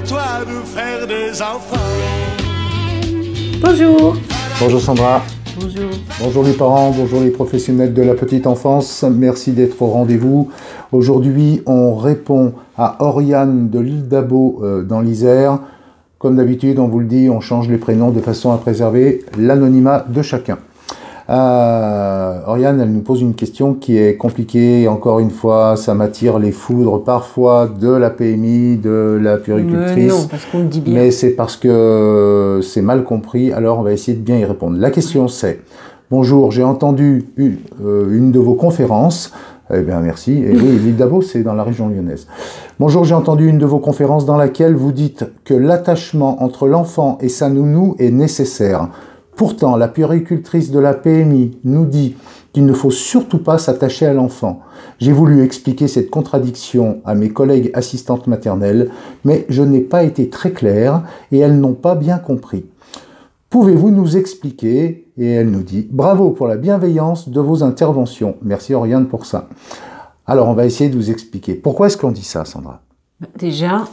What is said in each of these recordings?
toi de faire des enfants. Bonjour. Bonjour Sandra. Bonjour. Bonjour les parents, bonjour les professionnels de la petite enfance. Merci d'être au rendez-vous. Aujourd'hui, on répond à Oriane de l'île d'Abo dans l'Isère. Comme d'habitude, on vous le dit, on change les prénoms de façon à préserver l'anonymat de chacun. Oriane, elle nous pose une question qui est compliquée. Encore une fois, ça m'attire les foudres parfois de la PMI, de la puéricultrice. Non, parce qu'on le dit bien. Mais c'est parce que c'est mal compris, alors on va essayer de bien y répondre. La question c'est, bonjour, j'ai entendu une de vos conférences. Eh bien merci, et oui, l'île d'Abo c'est dans la région lyonnaise. Bonjour, j'ai entendu une de vos conférences dans laquelle vous dites que l'attachement entre l'enfant et sa nounou est nécessaire. Pourtant, la puéricultrice de la PMI nous dit qu'il ne faut surtout pas s'attacher à l'enfant. J'ai voulu expliquer cette contradiction à mes collègues assistantes maternelles, mais je n'ai pas été très clair et elles n'ont pas bien compris. Pouvez-vous nous expliquer? Et elle nous dit « Bravo pour la bienveillance de vos interventions. » Merci Oriane pour ça. Alors, on va essayer de vous expliquer. Pourquoi est-ce qu'on dit ça, Sandra? Déjà,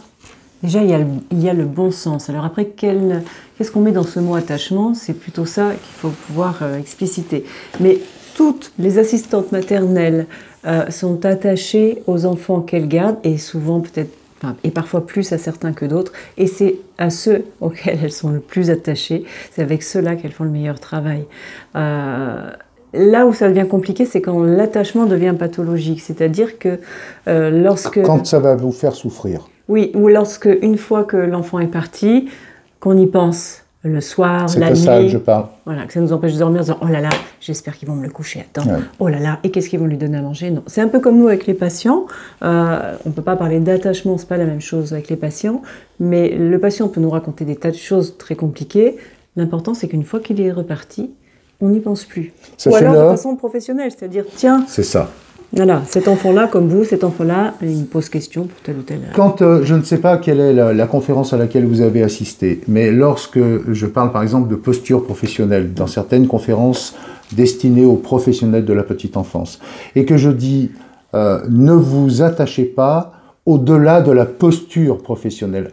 il y a le bon sens. Alors après, qu'est-ce qu'on met dans ce mot attachement? C'est plutôt ça qu'il faut pouvoir expliciter. Mais toutes les assistantes maternelles sont attachées aux enfants qu'elles gardent, et souvent peut-être, et parfois plus à certains que d'autres, et c'est à ceux auxquels elles sont le plus attachées, c'est avec ceux-là qu'elles font le meilleur travail. Là où ça devient compliqué, c'est quand l'attachement devient pathologique, c'est-à-dire que lorsque... Quand ça va vous faire souffrir. Oui, ou lorsque, une fois que l'enfant est parti, qu'on y pense le soir, la nuit. C'est de ça que je parle. Voilà, que ça nous empêche de dormir en disant « Oh là là, j'espère qu'ils vont me le coucher à temps. Ouais. Oh là là, et qu'est-ce qu'ils vont lui donner à manger ?» Non, c'est un peu comme nous avec les patients. On ne peut pas parler d'attachement, c'est pas la même chose avec les patients. Mais le patient peut nous raconter des tas de choses très compliquées. L'important, c'est qu'une fois qu'il est reparti, on n'y pense plus. Ou alors de façon professionnelle, c'est-à-dire « Tiens, c'est ça. Voilà, cet enfant-là, comme vous, cet enfant-là, il me pose question pour tel ou tel... Quand, je ne sais pas quelle est la conférence à laquelle vous avez assisté, mais lorsque je parle par exemple de posture professionnelle, dans certaines conférences destinées aux professionnels de la petite enfance, et que je dis ne vous attachez pas au-delà de la posture professionnelle.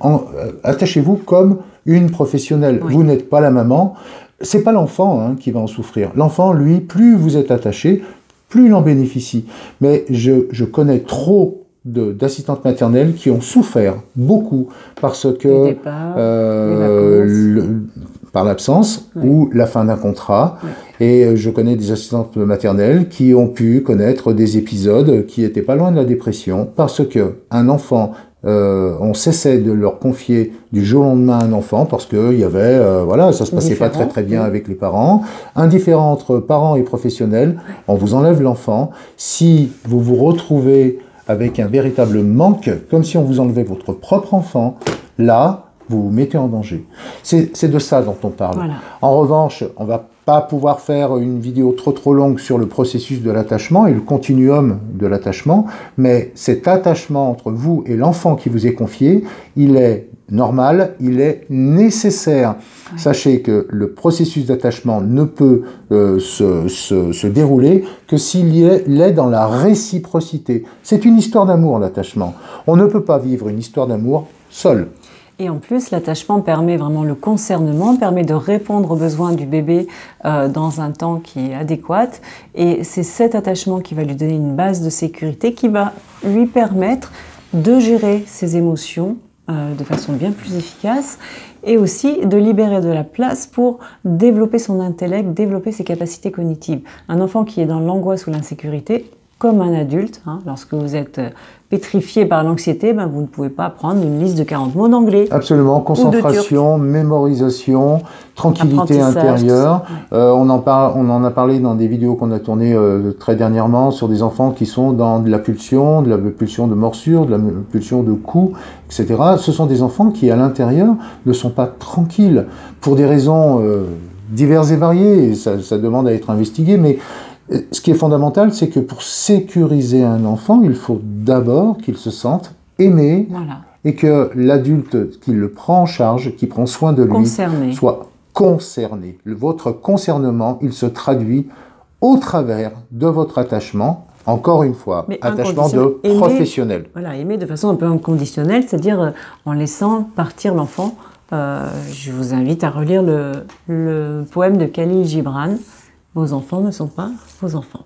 Attachez-vous comme une professionnelle. Oui. Vous n'êtes pas la maman, c'est pas l'enfant qui va en souffrir. L'enfant, lui, plus vous êtes attaché, plus il en bénéficie. Mais je connais trop d'assistantes maternelles qui ont souffert beaucoup parce que par l'absence ou la fin d'un contrat. Oui. Et je connais des assistantes maternelles qui ont pu connaître des épisodes qui n'étaient pas loin de la dépression parce qu'un enfant, on cessait de leur confier du jour au lendemain un enfant parce que il y avait, voilà, ça se passait pas très bien avec les parents. Indifférent entre parents et professionnels, on vous enlève l'enfant. Si vous vous retrouvez avec un véritable manque, comme si on vous enlevait votre propre enfant, là, vous vous mettez en danger. C'est de ça dont on parle. Voilà. En revanche, on va pas pouvoir faire une vidéo trop longue sur le processus de l'attachement et le continuum de l'attachement, mais cet attachement entre vous et l'enfant qui vous est confié, il est normal, il est nécessaire. Ouais. Sachez que le processus d'attachement ne peut se dérouler que s'il est dans la réciprocité. C'est une histoire d'amour, l'attachement. On ne peut pas vivre une histoire d'amour seul. Et en plus, l'attachement permet vraiment le concernement, permet de répondre aux besoins du bébé dans un temps qui est adéquat. Et c'est cet attachement qui va lui donner une base de sécurité, qui va lui permettre de gérer ses émotions de façon bien plus efficace et aussi de libérer de la place pour développer son intellect, développer ses capacités cognitives. Un enfant qui est dans l'angoisse ou l'insécurité, comme un adulte, lorsque vous êtes pétrifié par l'anxiété, vous ne pouvez pas prendre une liste de 40 mots d'anglais. Absolument, concentration, mémorisation, tranquillité intérieure. On en a parlé dans des vidéos qu'on a tournées très dernièrement sur des enfants qui sont dans de la pulsion de morsure, de la pulsion de coups, etc. Ce sont des enfants qui, à l'intérieur, ne sont pas tranquilles pour des raisons diverses et variées. Ça demande à être investigué, mais ce qui est fondamental, c'est que pour sécuriser un enfant, il faut d'abord qu'il se sente aimé et que l'adulte qui le prend en charge, qui prend soin de lui, soit concerné. Votre concernement, il se traduit au travers de votre attachement encore une fois, Mais attachement de inconditionnel. professionnel. Voilà, aimer de façon un peu inconditionnelle, c'est-à-dire en laissant partir l'enfant. Je vous invite à relire le poème de Khalil Gibran. Vos enfants ne sont pas vos enfants.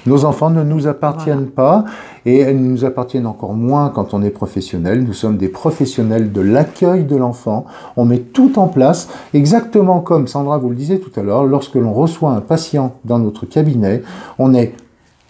Nos enfants ne nous appartiennent pas et elles nous appartiennent encore moins quand on est professionnel. Nous sommes des professionnels de l'accueil de l'enfant. On met tout en place, exactement comme Sandra vous le disait tout à l'heure, lorsque l'on reçoit un patient dans notre cabinet, on est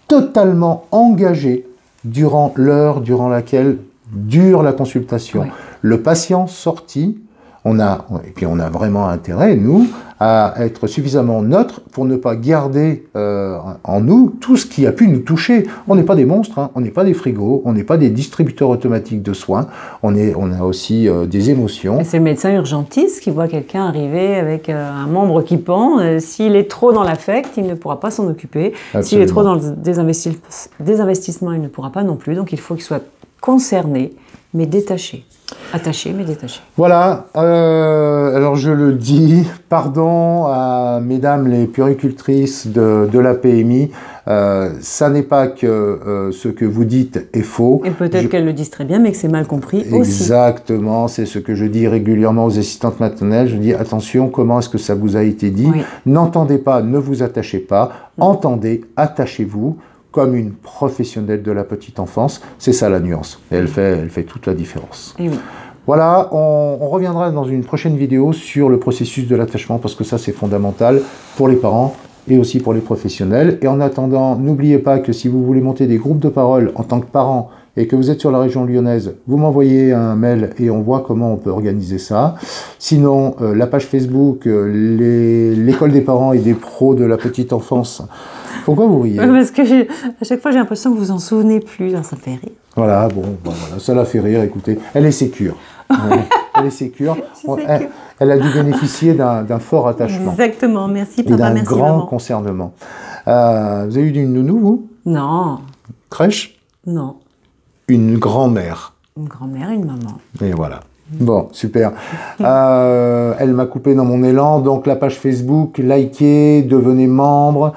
totalement engagé durant l'heure durant laquelle dure la consultation. Oui. Le patient sorti, et puis on a vraiment intérêt, nous, à être suffisamment neutre pour ne pas garder en nous tout ce qui a pu nous toucher. On n'est pas des monstres, hein, on n'est pas des frigos, on n'est pas des distributeurs automatiques de soins, on a aussi des émotions. C'est le médecin urgentiste qui voit quelqu'un arriver avec un membre qui pend. S'il est trop dans l'affect, il ne pourra pas s'en occuper. S'il est trop dans le désinvestissement, il ne pourra pas non plus. Donc il faut qu'il soit concerné, mais détaché. Attaché, mais détaché. Voilà, alors je le dis, pardon à mesdames les puéricultrices de la PMI, ça n'est pas que ce que vous dites est faux. Et peut-être qu'elles le disent très bien, mais que c'est mal compris aussi. Exactement, c'est ce que je dis régulièrement aux assistantes maternelles, je dis attention, comment est-ce que ça vous a été dit? Oui. N'entendez pas, ne vous attachez pas, entendez, attachez-vous. Comme une professionnelle de la petite enfance, c'est ça la nuance. Et elle fait toute la différence. Et oui. Voilà, on reviendra dans une prochaine vidéo sur le processus de l'attachement parce que ça c'est fondamental pour les parents et aussi pour les professionnels. Et en attendant, n'oubliez pas que si vous voulez monter des groupes de parole en tant que parent et que vous êtes sur la région lyonnaise, vous m'envoyez un mail et on voit comment on peut organiser ça. Sinon, la page Facebook, l'école des parents et des pros de la petite enfance. Pourquoi vous riez? Parce que à chaque fois j'ai l'impression que vous en souvenez plus, alors ça me fait rire. Voilà, bon, voilà, ça la fait rire, écoutez. Elle est sécure. Elle est sécure. Elle a dû bénéficier d'un fort attachement. Exactement, merci Et papa, d'un merci grand maman. concernement. Vous avez eu une nounou, vous? Non, Crèche? non. Une grand-mère. Une grand-mère, une maman. Et voilà. Bon, super. Elle m'a coupé dans mon élan. Donc, la page Facebook, likez, devenez membre,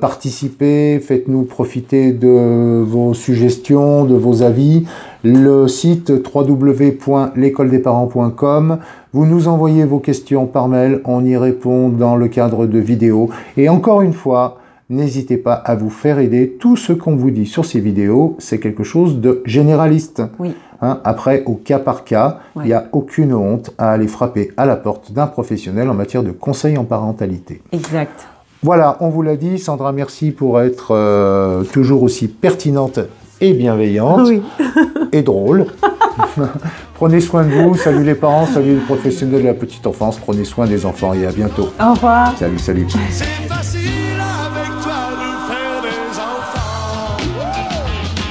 participez, faites-nous profiter de vos suggestions, de vos avis. Le site www.lecoledesparents.com. Vous nous envoyez vos questions par mail, on y répond dans le cadre de vidéos. Et encore une fois, n'hésitez pas à vous faire aider. Tout ce qu'on vous dit sur ces vidéos, c'est quelque chose de généraliste. Oui. Hein, après, au cas par cas, il n'y a aucune honte à aller frapper à la porte d'un professionnel en matière de conseil en parentalité. Exact. Voilà, on vous l'a dit. Sandra, merci pour être toujours aussi pertinente et bienveillante. Oui. Et drôle. Prenez soin de vous. Salut les parents, salut les professionnels de la petite enfance. Prenez soin des enfants et à bientôt. Au revoir. Salut, salut. C'est facile avec toi de faire des enfants.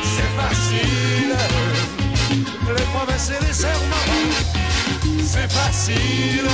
C'est facile. Les promesses et les serments. C'est facile.